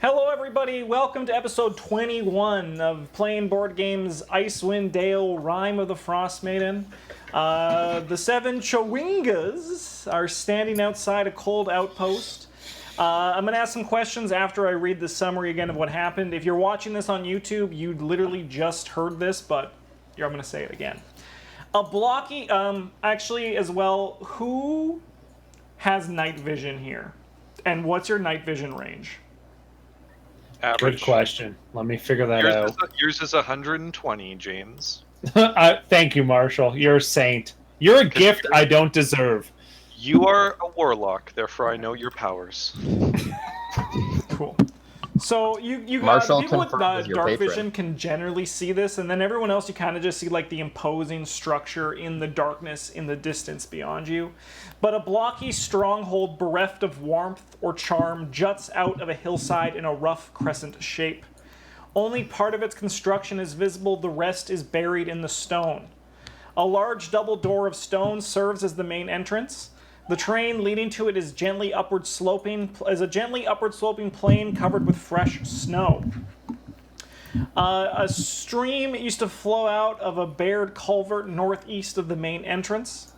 Hello, everybody. Welcome to episode 21 of playing board games Icewind Dale, Rime of the Frostmaiden. The seven Chowingas are standing outside a cold outpost. I'm going to ask some questions after I read the summary again of what happened. If you're watching this on YouTube, you literally just heard this, but I'm going to say it again. A blocky, actually, as well, who has night vision here? And what's your night vision range? Average. Good question. Let me figure that out. Yours is 120, James. Thank you, Marshall. You're a saint. You're a gift I don't deserve. You are a warlock, therefore I know your powers. Cool. So you Marshall people with confirmed as your dark patron. vision can generally see this, and then everyone else you kind of just see like the imposing structure in the darkness in the distance beyond you. But a blocky stronghold bereft of warmth or charm juts out of a hillside in a rough crescent shape. Only part of its construction is visible, the rest is buried in the stone. A large double door of stone serves as the main entrance. The terrain leading to it is a gently upward sloping plain covered with fresh snow. A stream used to flow out of a bared culvert northeast of the main entrance,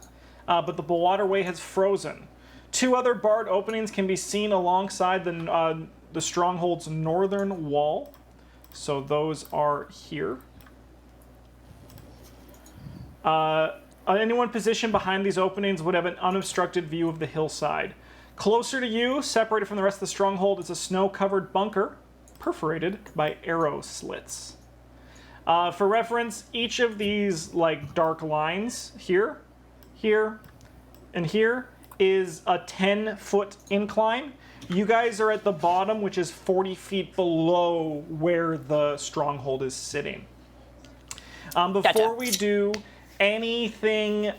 but the waterway has frozen. Two other barred openings can be seen alongside the stronghold's northern wall. So those are here. Anyone positioned behind these openings would have an unobstructed view of the hillside. Closer to you, separated from the rest of the stronghold, is a snow-covered bunker, perforated by arrow slits. For reference, each of these like dark lines here, and here is a 10-foot incline. You guys are at the bottom, which is 40 feet below where the stronghold is sitting. Before we do anything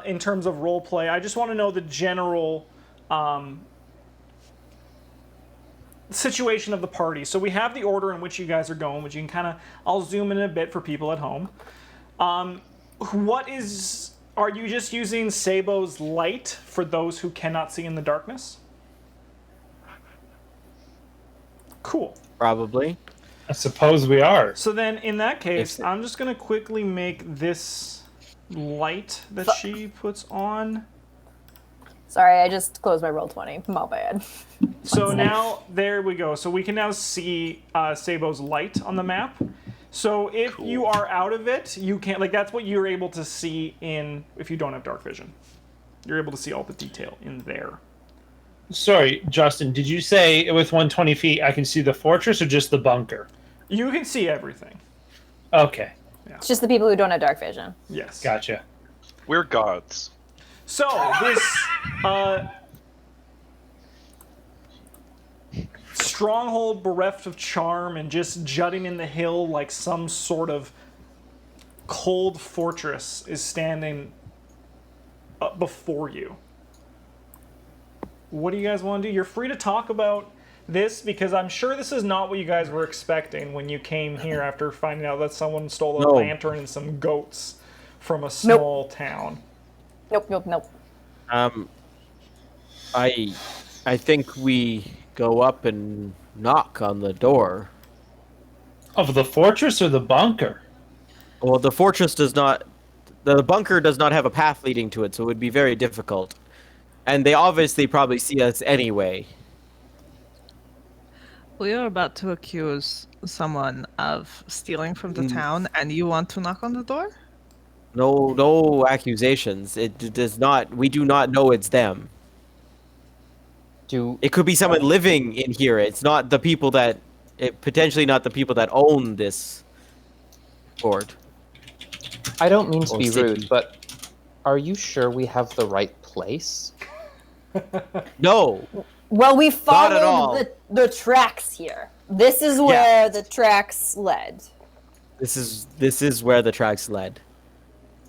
in terms of role play, I just want to know the general situation of the party. So we have the order in which you guys are going, which you can kind of, I'll zoom in a bit for people at home. Are you just using Sabo's light for those who cannot see in the darkness? Cool. Probably. I suppose we are. So then, in that case, I'm just going to quickly make this light that she puts on. Sorry, I just closed my Roll20. My bad. So now, there we go. So we can now see Sabo's light on the map. So if you are out of it, you can't, like, that's what you're able to see if you don't have dark vision. You're able to see all the detail in there. Sorry, Justin, did you say with 120 feet I can see the fortress or just the bunker? You can see everything. Okay. It's just the people who don't have dark vision. Yes. Gotcha. We're gods. So, this stronghold bereft of charm and just jutting in the hill like some sort of cold fortress is standing up before you. What do you guys want to do? You're free to talk about this because I'm sure this is not what you guys were expecting when you came here after finding out that someone stole a lantern and some goats from a small town. Nope. I think we go up and knock on the door. Of the fortress or the bunker? Well, the fortress does not... The bunker does not have a path leading to it, so it would be very difficult. And they obviously probably see us anyway. We are about to accuse someone of stealing from the town, and you want to knock on the door? No accusations. It does not... We do not know it's them. It could be someone living in here. It's not the people that... potentially not the people that own this board. I don't mean to Or be city. rude, but are you sure we have the right place? No. Well, we Not at all. followed the tracks here. This is where the tracks led. This is where the tracks led.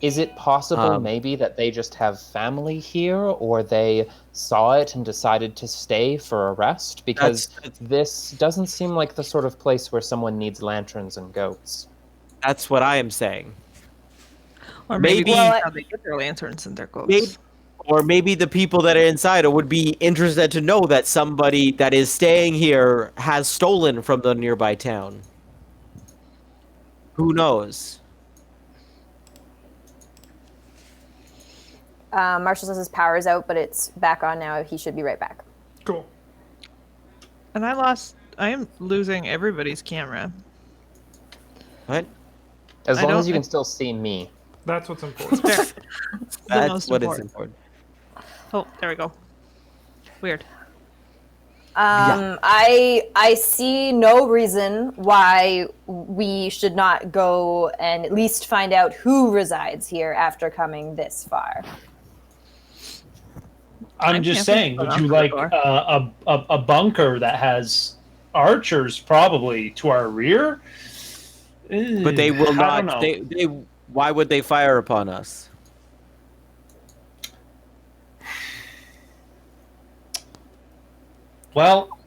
Is it possible maybe that they just have family here, or they saw it and decided to stay for a rest? Because this doesn't seem like the sort of place where someone needs lanterns and goats. That's what I am saying. Or maybe Maybe- how they get their lanterns and their goats. Or maybe the people that are inside would be interested to know that somebody that is staying here has stolen from the nearby town. Who knows? Marshall says his power is out, but it's back on now. He should be right back. Cool. And I am losing everybody's camera. What? As I long don't as you can think- still see me. That's what's important. There. It's the That's most what is important. important. Oh, there we go. Weird. I see no reason why we should not go and at least find out who resides here after coming this far. I'm just saying, camping would you around like the door. a bunker that has archers probably to our rear? But they will I don't not. know. They. Why would they fire upon us? Well,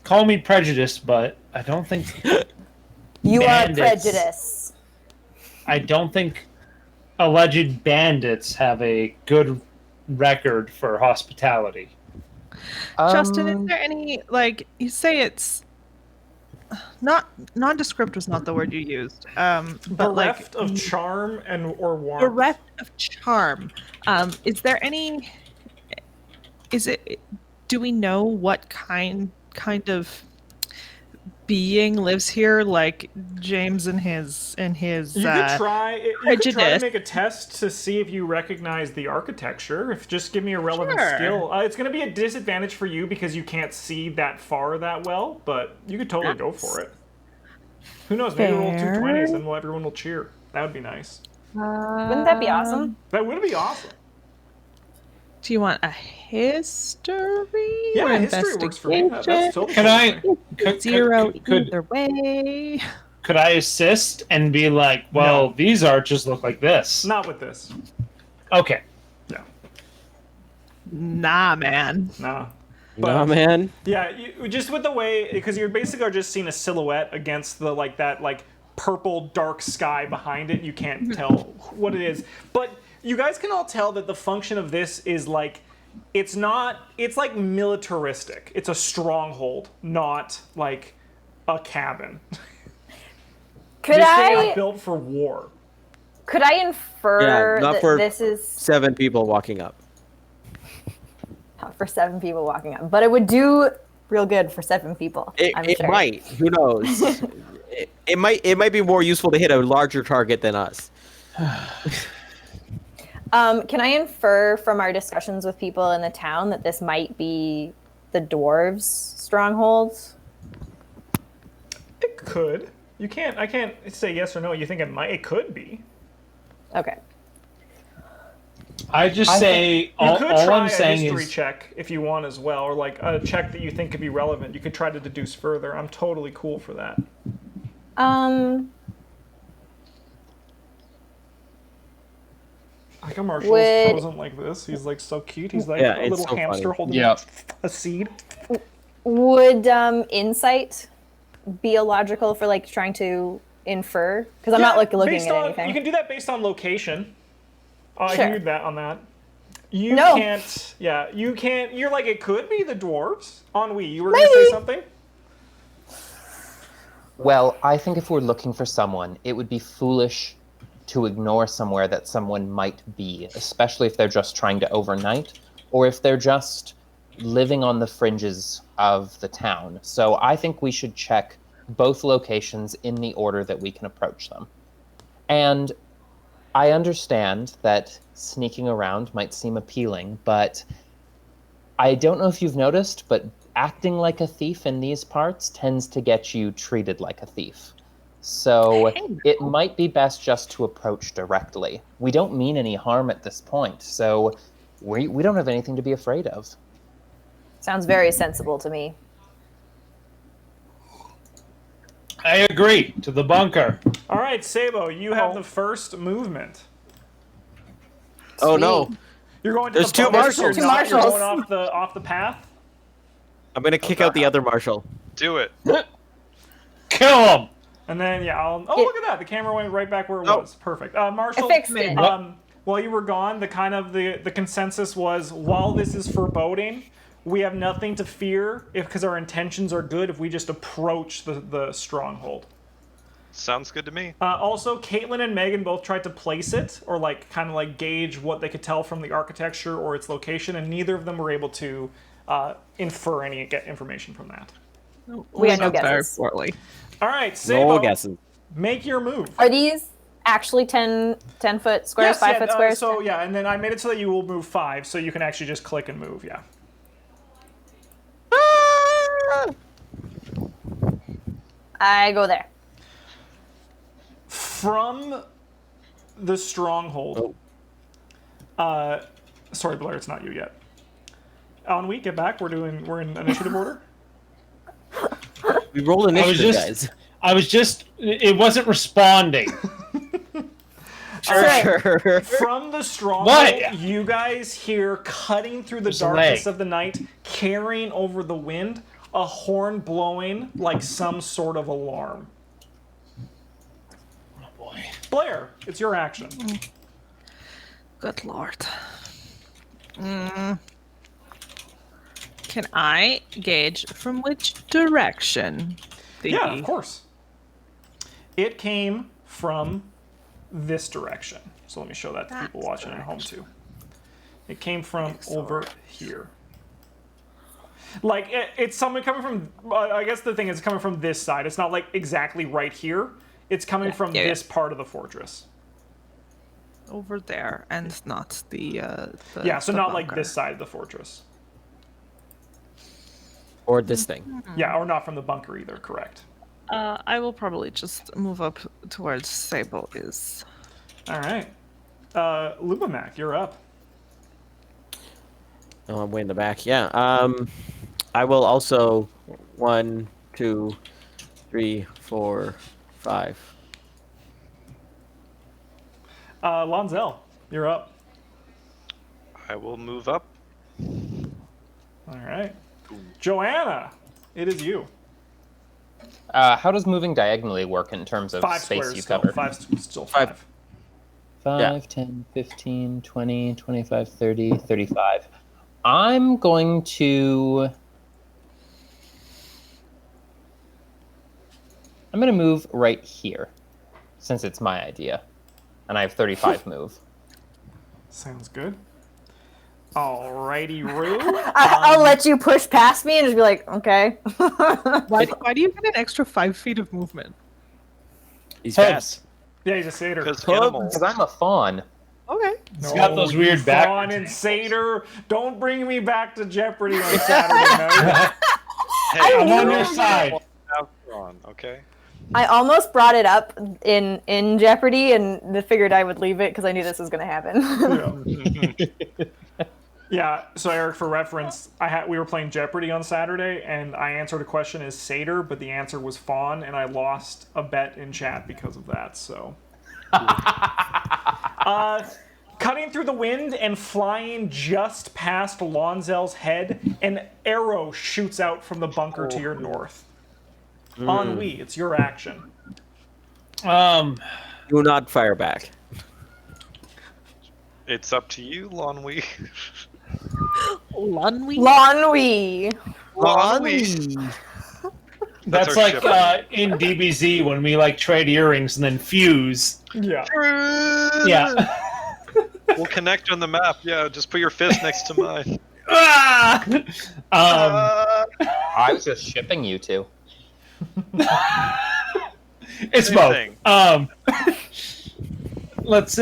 call me prejudiced, but I don't think You Bandits. are prejudice. I don't think alleged bandits have a good record for hospitality. Justin, is there any, like, you say it's not nondescript was not the word you used, but like Bereft of charm or warmth. bereft of charm. Is there any? Is it? Do we know what kind of being lives here? Like James and his You could try. You could try to prejudice. make a test to see if you recognize the architecture. If just give me a relevant Sure. skill. It's going to be a disadvantage for you because you can't see that far that well. But you could totally go for it. Who knows? Maybe roll two Fair. 20s and everyone will cheer. That would be nice. Wouldn't that be awesome? That would be awesome. Do you want a history? Yeah, or history works for me. That's totally Can I? fine. Zero could either way. could I assist and be like, well, No. these arches look like this? Not with this. Okay. No. Nah, man. Nah. Nah, man. Yeah, just with the way, because you're basically just seeing a silhouette against the that purple dark sky behind it. You can't tell what it is, but you guys can all tell that the function of this is like, it's like militaristic. It's a stronghold, not like a cabin. Could This thing is I built for war. infer Yeah, not that for- this is 7 people walking up. for 7 people walking up? But it would do real good for 7 people. I'm It sure. might. Who knows? it might be more useful to hit a larger target than us. Can I infer from our discussions with people in the town that this might be the dwarves' strongholds? It could. You can't. I can't say yes or no. You think it might? It could be. Okay. I just say You all could all try I'm a saying history is check if you want as well, or like a check that you think could be relevant. You could try to deduce further. I'm totally cool for that. Like a Marshall's Would- frozen like this. He's like so cute. He's like Yeah, a it's little so hamster funny. holding Yeah. a seed. Would insight be illogical for like trying to infer? Because I'm not looking based at on, anything. You can do that based on location. I Sure. can do that on that. You No. can't. Yeah, you can't. You're like, it could be the dwarves. Ennui, you were Maybe. gonna say something? Well, I think if we're looking for someone, it would be foolish to ignore somewhere that someone might be, especially if they're just trying to overnight or if they're just living on the fringes of the town. So I think we should check both locations in the order that we can approach them. And I understand that sneaking around might seem appealing, but I don't know if you've noticed, but acting like a thief in these parts tends to get you treated like a thief. So it might be best just to approach directly. We don't mean any harm at this point, so we don't have anything to be afraid of. Sounds very sensible to me. I agree to the bunker. All right, Sabo, you have the first movement. Oh no. You're going to There's the two bunker, marshals. You're, not, you're Marshals. going off the path. I'm gonna kick out the other marshal. Do it. Kill him. And then, yeah, oh, look at that. The camera went right back where it Oh. was. Perfect. Marshall, I fixed it. while you were gone, the consensus was, while this is foreboding, we have nothing to fear because our intentions are good if we just approach the stronghold. Sounds good to me. Also, Caitlin and Megan both tried to place it, or kind of gauge what they could tell from the architecture or its location, and neither of them were able to infer any information from that. We had no Sounds very guesses. poorly. All right, No Sabo, guesses. make your move. Are these actually 10-foot squares, 5-foot squares? So yeah, and then I made it so that you will move 5, so you can actually just click and move. Yeah. I go there. From the stronghold. Sorry, Blair, it's not you yet. Ennui, get back. We're in initiative order. We roll initiative, just- guys. It wasn't responding. Sure. From the stronghold, What? you guys hear cutting through the There's a darkness leg. of the night, carrying over the wind, a horn blowing like some sort of alarm. Oh boy. Blair, it's your action. Good lord. Can I gauge from which direction the Yeah, of course. It came from this direction. So let me show that to people That watching at home too. It came from over here. It's something coming from. I guess the thing is coming from this side. It's not exactly right here. It's coming from Yeah. this part of the fortress. over there and not the Yeah, so the not bunker. this side of the fortress. Or this thing. Yeah, or not from the bunker either. Correct. I will probably just move up towards Sable is. All right. Lubamak, you're up. Oh, I'm way in the back. Yeah. I will also 1, 2, 3, 4, 5. Lonzel, you're up. I will move up. All right. Joanna, it is you. How does moving diagonally work in terms of 5 space squares you still. cover? 5 still 5. 5, Yeah. 10, 15, 20, 25, 30, 35. I'm going to move right here, since it's my idea. And I have 35 move. Sounds good. Alrighty, Rue. I'll let you push past me and just be like, okay. Why do you get an extra 5 feet of movement? He's Hubs. fast. Yeah, he's a satyr. Because Hubs. animals. Because I'm a fawn. Okay. It's got those weird Fawn backwards and angles. satyr. Don't bring me back to Jeopardy on Saturday night. Hey, I'm on knew your you side. have fun, okay? I almost brought it up in Jeopardy and figured I would leave it because I knew this was going to happen. Yeah, so Eric, for reference, we were playing Jeopardy on Saturday, and I answered a question as satyr, but the answer was fawn, and I lost a bet in chat because of that. So, cutting through the wind and flying just past Lonzel's head, an arrow shoots out from the bunker to your north. Ennui, it's your action. Do not fire back. It's up to you, Lonwy. Lunwy? Lonwy. That's our like ship. in DBZ when we trade earrings and then fuse. Yeah. Yeah. We'll connect on the map. Yeah, just put your fist next to mine. Ah! I was just shipping you two. It's Same both. thing. Let's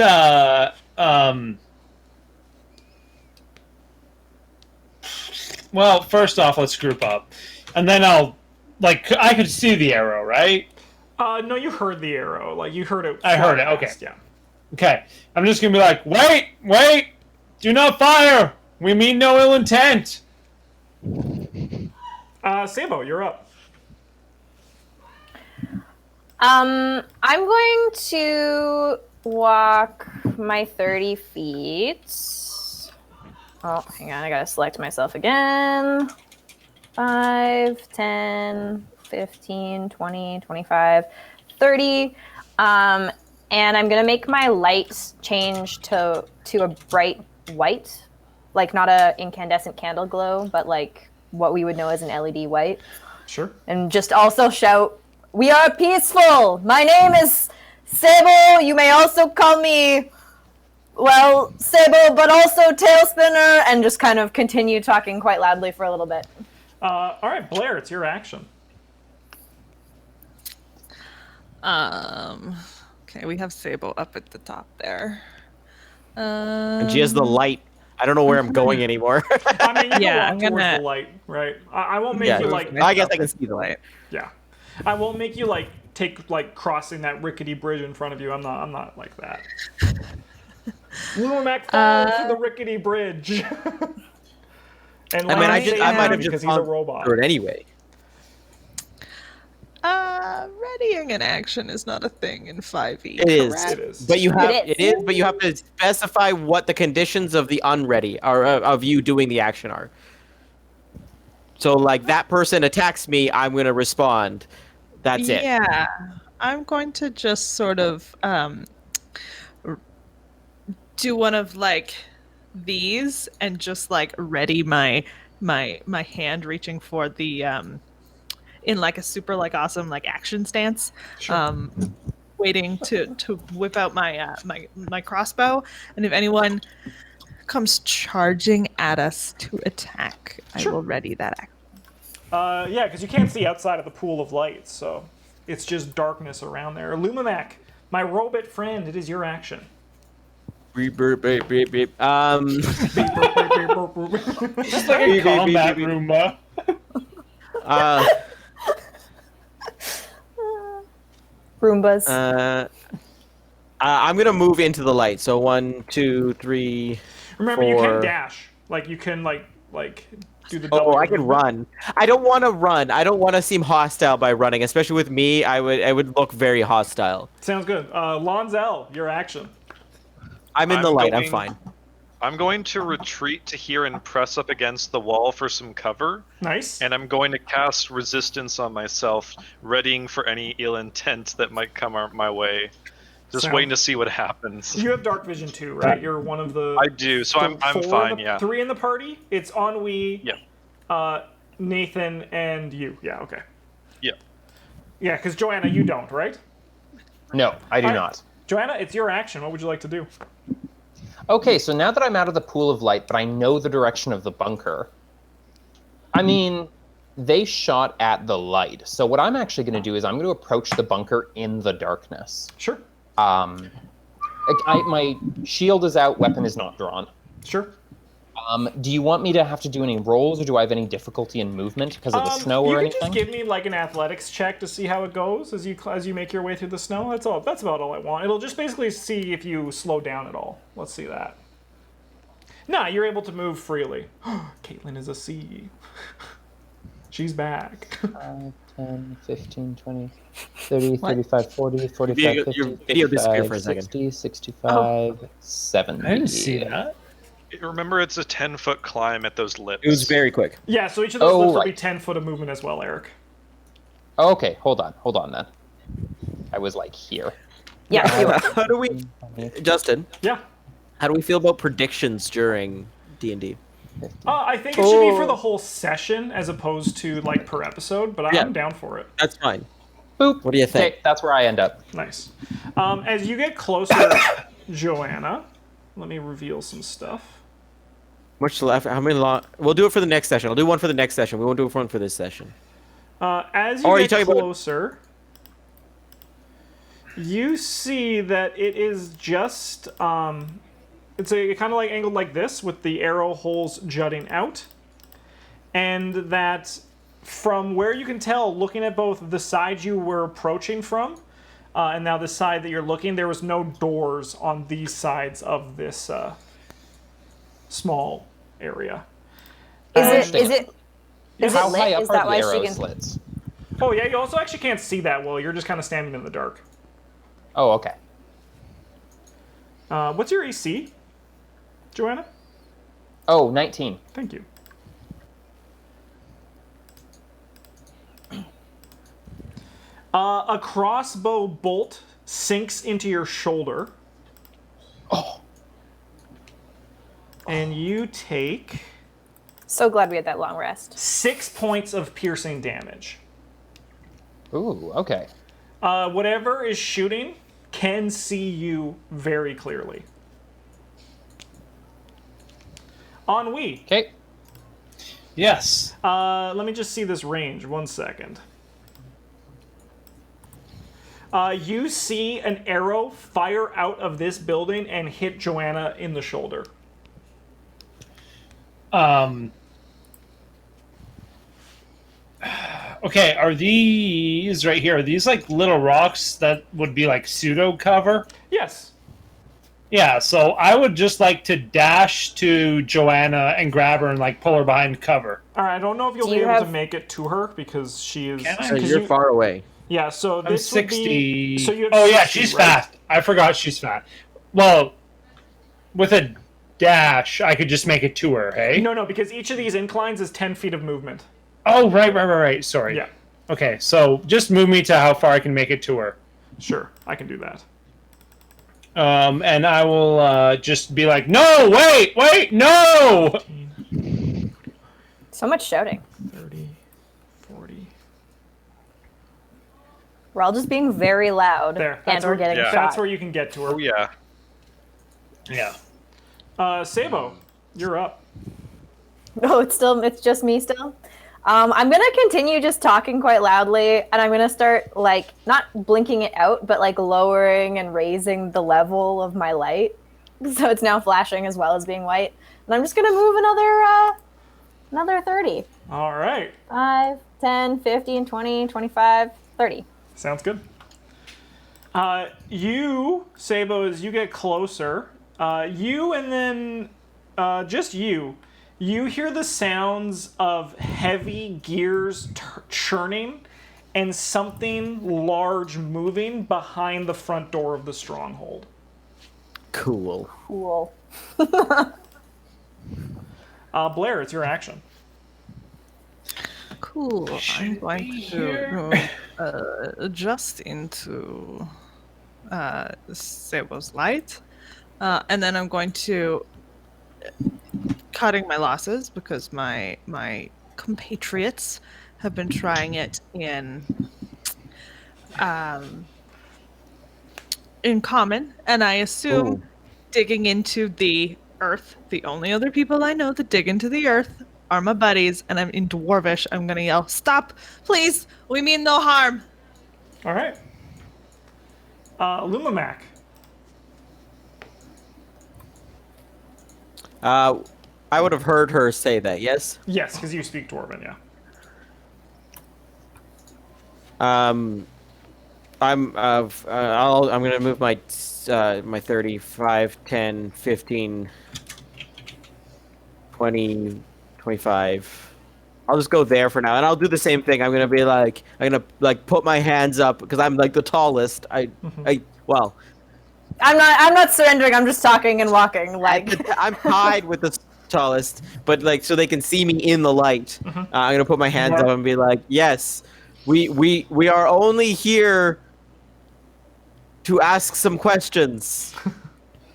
well, first off, let's group up, and then I could see the arrow, right? No, you heard the arrow. You heard it. I heard fly it, okay. past, Yeah. Okay, I'm just gonna be like, wait, do not fire. We mean no ill intent. Sambo, you're up. I'm going to walk my 30 feet. Oh, hang on. I gotta select myself again. 5, 10, 15, 20, 25, 30. And I'm gonna make my light change to a bright white, like not a incandescent candle glow, but like what we would know as an LED white. Sure. And just also shout, "We are peaceful! My name is Sable! You may also call me, well, Sable, but also Tailspinner," and just kind of continue talking quite loudly for a little bit. All right, Blair, it's your action. Okay, we have Sable up at the top there. And she has the light. I don't know where I'm going anymore. I mean, you Yeah, can walk I'm towards gonna- the light, right? I won't make Yeah. you like. I guess I can see the light. Yeah, I won't make you like take like crossing that rickety bridge in front of you. I'm not like that. Lumac falls through the rickety bridge. And I mean, Lance saves I might him have because just he's a gone robot. through it anyway. Readying an action is not a thing in 5e. It is. correct? It is. But you have It is. it is, but you have to specify what the conditions of the unready are of you doing the action are. So like that person attacks me, I'm gonna respond. That's it. Yeah, I'm going to just sort of do one of like these and just like ready my hand reaching for the in like a super like awesome like action stance. Sure. Waiting to whip out my my crossbow, and if anyone comes charging at us to attack, Sure. I will ready that action. Yeah, because you can't see outside of the pool of light, so it's just darkness around there. Lumimac, my robot friend, it is your action. Beep, beep, beep, beep, beep. Just like a combat Roomba. Roombas. I'm gonna move into the light. So 1, 2, 3. Remember, you can 4. dash. Like you can like do the double. Oh, I can run. I don't want to run. I don't want to seem hostile by running, especially with me. I would look very hostile. Sounds good. Lonzel, your action. I'm in the I'm light. I'm going- fine. I'm going to retreat to here and press up against the wall for some cover, Nice. and I'm going to cast resistance on myself, readying for any ill intent that might come my way. Just Sound- waiting to see what happens. You have dark vision too, right? You're one of the. I do, so I'm four in fine. the- Yeah. 3 in the party. It's Ennui, Yeah. Nathan, and you. Yeah. Okay. Yeah. Yeah, because Joanna, you don't, right? No, I do All right. not. Joanna, it's your action. What would you like to do? Okay, so now that I'm out of the pool of light, but I know the direction of the bunker, I mean, they shot at the light. So what I'm actually going to do is I'm going to approach the bunker in the darkness. Sure. My shield is out, weapon is not drawn. Sure. Do you want me to have to do any rolls, or do I have any difficulty in movement because of the snow you or can anything? just give me like an athletics check to see how it goes as you make your way through the snow. That's all. That's about all I want. It'll just basically see if you slow down at all. Let's see that. Nah, you're able to move freely. Caitlin is a C. She's back. 10, 15, 20, 30, What? 35, 40, 45, Video- 50, your video disappeared 55, for a second. 60, 65, 70. I didn't see that. Remember, it's a 10-foot climb at those lips. It was very quick. Yeah, so each of those Oh, lifts will be right. 10 foot of movement as well, Eric. Okay, hold on then. I was like here. Yeah, you are. How do we, Justin? Yeah. How do we feel about predictions during D&D? I think it should be for the whole session as opposed to like per episode, but Yeah. I'm down for it. That's fine. Boop. What do you think? Okay, that's where I end up. Nice. As you get closer, Joanna, let me reveal some stuff. Much left? How many long? We'll do it for the next session. I'll do one for the next session. We won't do one for this session. As Oh, are you you get talking about- closer, you see that it is just it's a kind of like angled like this with the arrow holes jutting out, and that from where you can tell, looking at both the side you were approaching from and now the side that you're looking, there was no doors on these sides of this small area. Is it How lit? high up Is are that the why she arrow can? slits? Oh yeah, you also actually can't see that well. You're just kind of standing in the dark. Oh, okay. What's your AC, Joanna? Oh, 19. Thank you. A crossbow bolt sinks into your shoulder. Oh. And you take So glad we had that long rest. 6 points of piercing damage. Ooh, okay. Whatever is shooting can see you very clearly. Ennui. Okay. Yes. Let me just see this range. 1 second. You see an arrow fire out of this building and hit Joanna in the shoulder. Okay, are these right here? Are these like little rocks that would be like pseudo cover? Yes. Yeah, so I would just like to dash to Joanna and grab her and like pull her behind cover. All right. I don't know if you'll Do be you able to have- make it to her because she is. Can I? So 'cause you're you- far away. Yeah. So I'm this would 60. be. So you have oh, yeah, 60, she's right? fast. I forgot she's fast. Well, with a dash, I could just make it to her, hey? No, because each of these inclines is 10 feet of movement. Oh, right. Sorry. Yeah. Okay, so just move me to how far I can make it to her. Sure, I can do that. And I will just be like, no, wait, no! So much shouting. 30, 40. We're all just being very loud. There. And we're getting shot. That's where you can get to her. Oh yeah. Yeah. Sabo, you're up. Oh, it's just me still. I'm gonna continue just talking quite loudly, and I'm gonna start like not blinking it out, but like lowering and raising the level of my light, so it's now flashing as well as being white. And I'm just gonna move another 30. All right. 5, 10, 15, 20, 25, 30. Sounds good. You, Sabo, as you get closer, you and then just you hear the sounds of heavy gears churning and something large moving behind the front door of the stronghold. Cool. Cool. Blair, it's your action. Cool. I'm going to go adjust into Sabo's light. And then I'm going to cutting my losses because my compatriots have been trying it in common, and I assume Ooh. digging into the earth. The only other people I know that dig into the earth are my buddies, and I'm in Dwarvish. I'm gonna yell, "Stop, please! We mean no harm." All right. Lumimac. I would have heard her say that. Yes. Yes, because you speak Dwarven, yeah. I'm gonna move my 35, 10, 15, 20, 25. I'll just go there for now, and I'll do the same thing. I'm gonna put my hands up because I'm like the tallest. Well, I'm not surrendering. I'm just talking and walking. Like I'm tied with the tallest, but like so they can see me in the light. I'm gonna put my hands up and be like, yes, we are only here to ask some questions.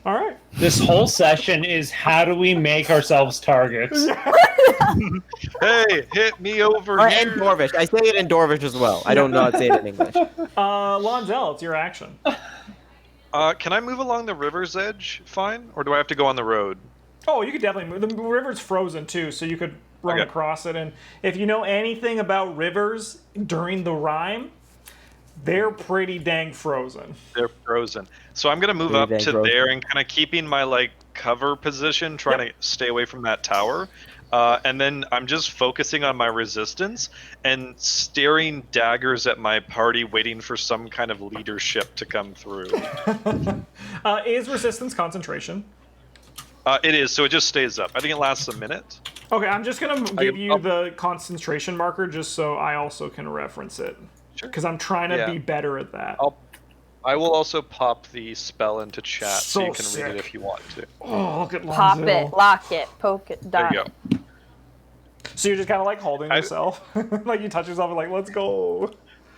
All right. This whole session is how do we make ourselves targets? Hey, hit me over Or here. in Dwarvish. I say it in Dwarvish as well. I don't know how to say it in English. Lonzel, it's your action. Can I move along the river's edge fine? Or do I have to go on the road? Oh, you could definitely move. The river's frozen too, so you could run Okay. across it. And if you know anything about rivers during the Rime, they're pretty dang frozen. They're frozen. So I'm going to move Pretty up dang to frozen. there and kind of keeping my like cover position, trying to stay away from that tower. And then I'm just focusing on my resistance and staring daggers at my party, waiting for some kind of leadership to come through. Is resistance concentration? It is, so it just stays up. I think it lasts a minute. Okay, I'm just gonna give you oh. the concentration marker just so I also can reference it. Sure. Because I'm trying to Yeah. be better at that. I will also pop the spell into chat so you So can read it sick. if you want to. Oh, look at pop Lonzel. it, lock it, poke it, There dot. you it. go. So you're just kind of like holding yourself, like you touch yourself and like, let's go.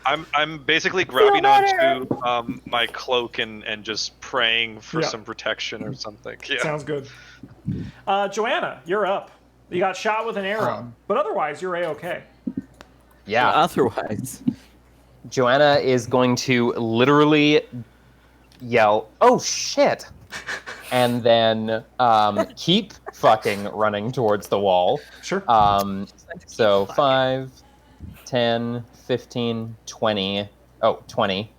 I'm basically grabbing better. onto my cloak and just praying for Yeah. some protection or something. Yeah. Sounds good. Joanna, you're up. You got shot with an arrow, but otherwise you're a-okay. Yeah. Otherwise, Joanna is going to literally yell, "Oh shit!" and then keep fucking running towards the wall. Sure. So 5, 10, 15, 20. Oh, 20.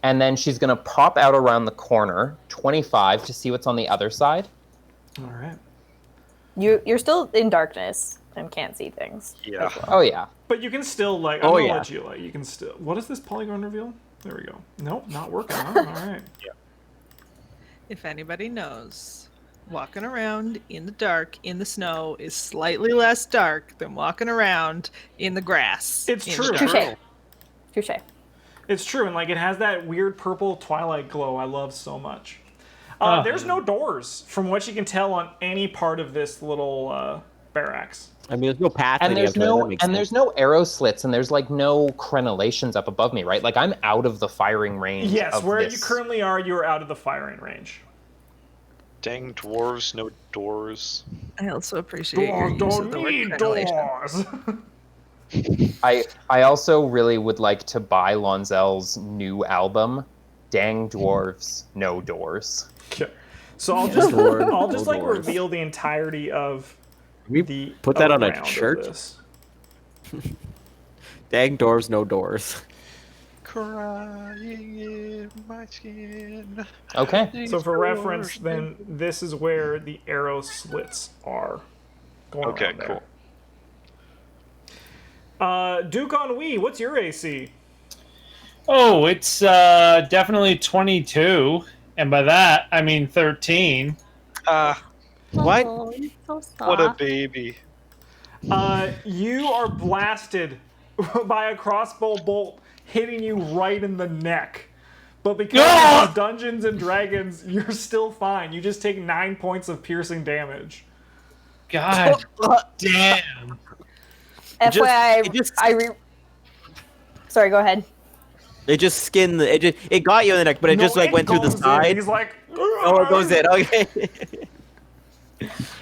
And then she's going to pop out around the corner, 25, to see what's on the other side. All right. You're still in darkness and can't see things. Yeah. as well. Oh, yeah. But you can still, like, I'm going to let you, like, you can still... What is this polygon reveal? There we go. Nope, not working. Huh? All right. If anybody knows, walking around in the dark in the snow is slightly less dark than walking around in the grass. It's in true. the dark. Touche. Touche. It's true, and, like, it has that weird purple twilight glow I love so much. There's no doors, from what you can tell, on any part of this little barracks. I mean, there's no path. And leading there's up to it, that no makes and sense. there's no arrow slits, and there's like no crenellations up above me, right? Like I'm out of the firing range. Yes, of where this. you currently are, you are out of the firing range. Dang dwarves, no doors. I also appreciate your Doors use of don't the word need crenellation. doors. I also really would like to buy Lonzel's new album, Dang Dwarves, No Doors. Okay. So I'll just Door, I'll just no like doors. reveal the entirety of We the put that on a around of shirt? this. Dang doors, no doors. Crying in my skin. Okay. So for reference, then this is where the arrow slits are. Going Okay, around there. cool. Duke Ennui, what's your AC? Oh, it's definitely 22, and by that I mean 13. What? Oh, you're so soft. What a baby. You are blasted by a crossbow bolt hitting you right in the neck. But because Ah! it's Dungeons and Dragons, you're still fine. You just take 9 points of piercing damage. God damn. FYI, Sorry, go ahead. It just skinned. It got you in the neck, but it No, just like went through the goes in. side. He's like, Oh, it goes in. Okay.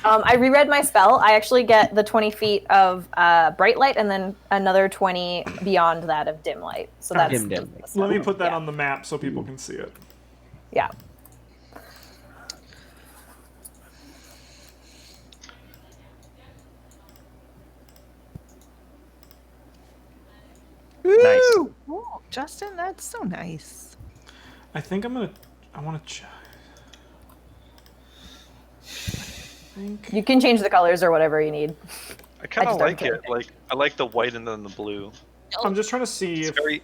I reread my spell. I actually get the 20 feet of bright light and then another 20 beyond that of dim light. So that's Dim light. Let me put that yeah. on the map so people can see it. Yeah. Nice. Oh, Justin, that's so nice. I think I want to check. You can change the colors or whatever you need. I kind I of just don't like care. it. Like I like the white and then the blue. I'm just trying to see It's if. very.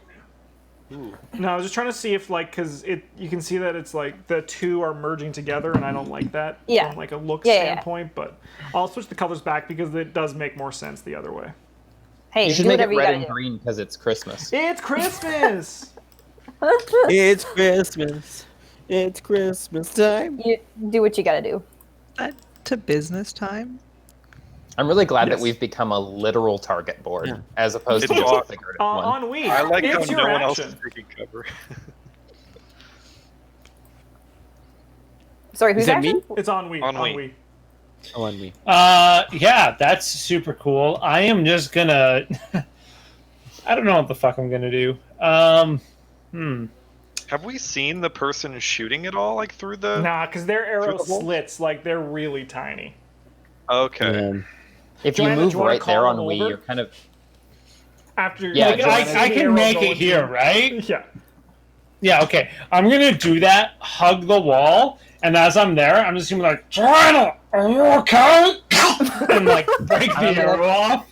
Ooh. No, I was just trying to see if, like, because you can see that it's like the two are merging together, and I don't like that Yeah. from like a look Yeah, yeah. standpoint. But I'll switch the colors back because it does make more sense the other way. Hey, You should do make it whatever you red gotta and do. green because it's Christmas. It's Christmas. It's Christmas. It's Christmas time. You do what you gotta do. That to business time. I'm really glad Yes. that we've become a literal target board Yeah. as opposed to It's just a all- figurative one. Ennui, I like how it's your no one else is action. taking cover. Sorry, who's Is that action? me? It's Ennui. Ennui. Ennui. Oh, on me. Yeah, that's super cool. I am just gonna. I don't know what the fuck I'm gonna do. Have we seen the person shooting it all, like through the? Nah, because their arrow Through the hole? slits, like, they're really tiny. Okay. If Joanna, you do move you wanna right there call on him Wii, over? you're kind of. After Yeah, like, Joanna- see I the can arrow make go it here, through- right? Yeah. Yeah, okay. I'm gonna do that, hug the wall, and as I'm there, I'm just gonna be like, Joanna, are you okay? And like break the I'm gonna- arrow off.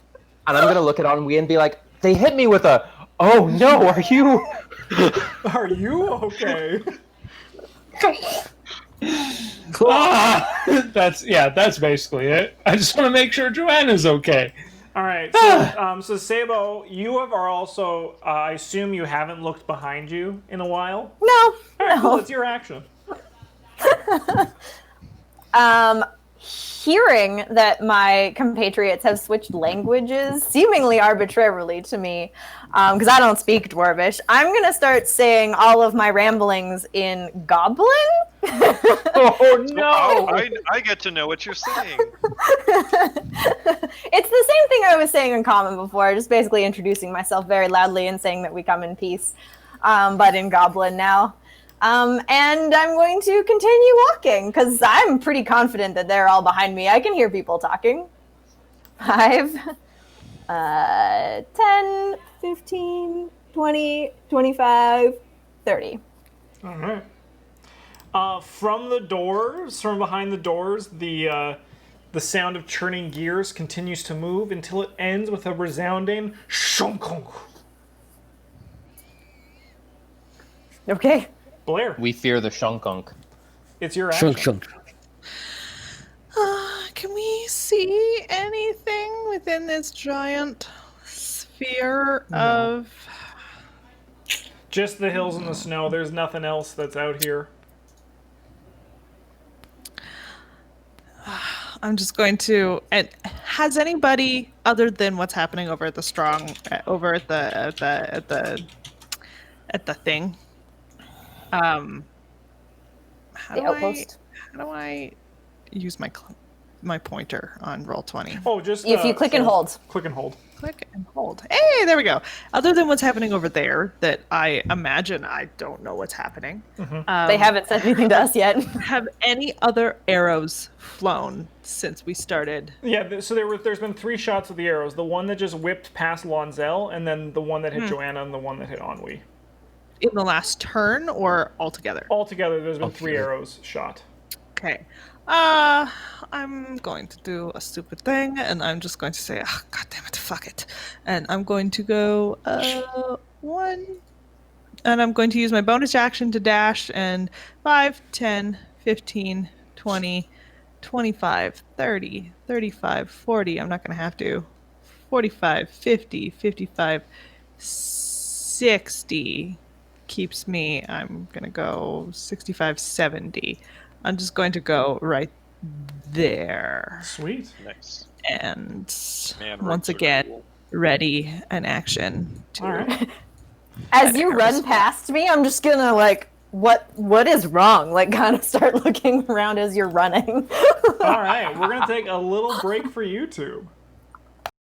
And I'm gonna look at Ennui and be like, they hit me with a. Oh no, are you? Are you okay? Ah, that's basically it. I just want to make sure Joanna's okay. All right. So, Sabo, you are also. I assume you haven't looked behind you in a while. No, All right, cool. no. It's your action. hearing that my compatriots have switched languages seemingly arbitrarily to me, because I don't speak Dwarvish, I'm going to start saying all of my ramblings in Goblin. Oh no! I get to know what you're saying. It's the same thing I was saying in Common before, just basically introducing myself very loudly and saying that we come in peace, but in Goblin now. And I'm going to continue walking, because I'm pretty confident that they're all behind me. I can hear people talking. 5, 10, 15, 20, 25, 30. All right. From the doors, from behind the doors, the sound of churning gears continues to move until it ends with a resounding shonkong. Okay. Blair, We fear the Shunkunk. it's your action. Can we see anything within this giant sphere of... Just the hills and the snow. There's nothing else that's out here. I'm just going to... And has anybody, other than what's happening over at the at the thing, how The outpost. how do I use my pointer on Roll20? Oh, just If you click and hold. Click and hold. Click and hold. Hey, there we go. Other than what's happening over there, that I imagine I don't know what's happening. They haven't said anything to us yet. Have any other arrows flown since we started? Yeah, so there's been 3 shots of the arrows. The one that just whipped past Lonzel, and then the one that hit Joanna, and the one that hit Ennui. In the last turn or altogether? Altogether, there's been 3 arrows shot. Okay. I'm going to do a stupid thing, and I'm just going to say, oh, God damn it, fuck it. And I'm going to go, 1. And I'm going to use my bonus action to dash, and 5, 10, 15, 20, 25, 30, 35, 40. I'm not going to have to. 45, 50, 55, 60 keeps me. I'm going to go 65, 70. I'm just going to go right there. Sweet. Nice. And Man, once rogues are again, cool. ready an action to... All right. As you run past me, I'm just gonna what is wrong? Like, kind of start looking around as you're running. All right. We're going to take a little break for YouTube.